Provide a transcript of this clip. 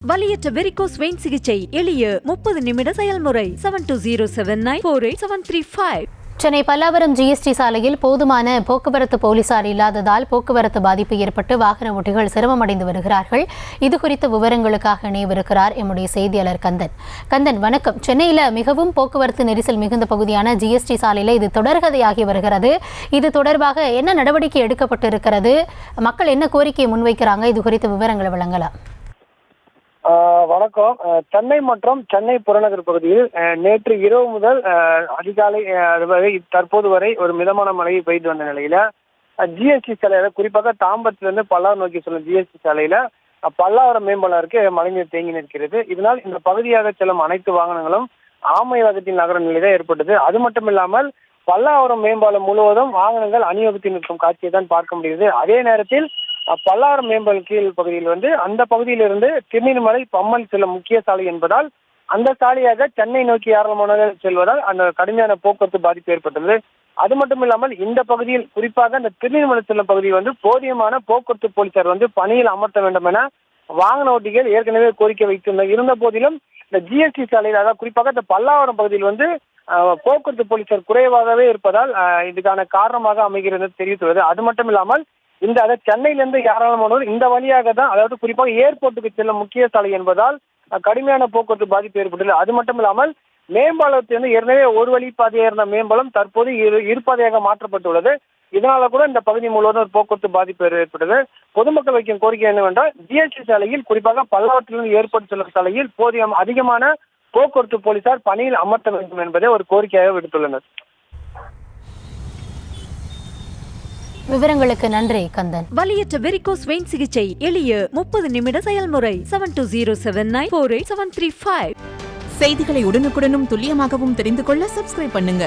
வலியற்ற varicose vein சிகிச்சை எளிய 30 நிமிட செயல்முறை 7209487335. சென்னை பல்லாவரம் ஜிஎஸ்டி சாலையில் போதுமான போக்குவரத்து போலீசார் இல்லாததால் போக்குவரத்து பாதிப்பு ஏற்பட்டு வாகன ஓட்டிகள் சிரமமடைந்து வருகிறார்கள். இதுகுறித்த விவரங்களுக்காக இணையவிருக்கிறார் எம்முடைய செய்தியாளர் கந்தன். கந்தன், வணக்கம். சென்னையில் மிகவும் போக்குவரத்து நெரிசல் மிகுந்த பகுதியான ஜிஎஸ்டி சாலையில் இது தொடர்கதையாகி வருகிறது. இது தொடர்பாக என்ன நடவடிக்கை எடுக்கப்பட்டிருக்கிறது? மக்கள் என்ன கோரிக்கையை முன்வைக்கிறாங்க? இது குறித்த விவரங்களை வழங்கலாம். வணக்கம். சென்னை மற்றும் சென்னை புறநகர் பகுதியில் நேற்று இரவு முதல் அதிகாலை தற்போது வரை ஒரு மிதமான மழை பெய்து வந்த நிலையில ஜிஎஸ்டி சாலையில, குறிப்பாக தாம்பரத்திலிருந்து பல்லாவரம் நோக்கி செல்லும் ஜிஎஸ்டி சாலையில பல்லாவரம் மேம்பாலருக்கு மழைநீர் தேங்கி நிற்கிறது. இதனால் இந்த பகுதியாக செல்லும் அனைத்து வாகனங்களும் ஆமை வேகத்தில் நகர நிலைதான் ஏற்பட்டது. அது மட்டும் இல்லாமல் பல்லாவரம் மேம்பாலம் முழுவதும் வாகனங்கள் அணிவகுத்து நிற்கும் காட்சியை தான் பார்க்க முடியுது. அதே நேரத்தில் பல்லாவரம் மேம்பாலம் கீழ் பகுதியில் அந்த பகுதியிலிருந்து திருநீர்மலை பம்மல் செல்லும் முக்கிய சாலை என்பதால் அந்த சாலையாக சென்னை நோக்கி ஏராளமானவர்கள் செல்வதால் அந்த கடுமையான போக்குவரத்து பாதிப்பு ஏற்பட்டது. அது மட்டும் இல்லாமல் இந்த பகுதியில், குறிப்பாக இந்த திருநீர்மலை செல்லும் பகுதியில் போதியமான போக்குவரத்து போலீசார் பணியில் அமர்த்த வேண்டும் என வாகன ஓட்டிகள் ஏற்கனவே கோரிக்கை வைத்திருந்தார். இருந்த போதிலும் இந்த ஜிஎஸ்டி சாலையில், அதாவது குறிப்பாக இந்த பல்லாவரம் பகுதியில் போக்குவரத்து போலீசார் குறைவாகவே இருப்பதால் இதுக்கான காரணமாக அமைகிறது தெரிவித்துள்ளது. அது மட்டும் இல்லாமல் சென்னையிலிருந்து ஏராளமானோர் இந்த வழியாக தான், அதாவது குறிப்பாக ஏர்போர்ட்டுக்கு செல்லும் முக்கிய சாலை என்பதால் கடுமையான போக்குவரத்து பாதிப்பு ஏற்பட்டுள்ளது. அது மட்டும் இல்லாமல் மேம்பாலத்திலிருந்து ஏற்கனவே ஒரு வழி பாதையாக இருந்த மேம்பாலம் தற்போது இருபாதையாக மாற்றப்பட்டுள்ளது. இதனால கூட இந்த பகுதி முழுவதும் ஒரு போக்குவரத்து பாதிப்பு ஏற்பட்டது. பொதுமக்கள் வைக்கும் கோரிக்கை என்னவென்றால், ஜிஎஸ்டி சாலையில், குறிப்பாக பல்லாவரத்திலிருந்து ஏர்போர்ட் செல்லும் சாலையில் அதிகமான போக்குவரத்து போலீசார் பணியில் அமர்த்த வேண்டும் என்பதை ஒரு கோரிக்கையாக விடுத்துள்ளனர். விவரங்களுக்கு நன்றி கந்தன். வலியற்ற வெரிகோஸ் வெயின் சிகிச்சை எளிய 30 நிமிட செயல்முறை 7209487335. செய்திகளை உடனுக்குடனும் துல்லியமாகவும் தெரிந்து கொள்ள சப்ஸ்கிரைப் பண்ணுங்க.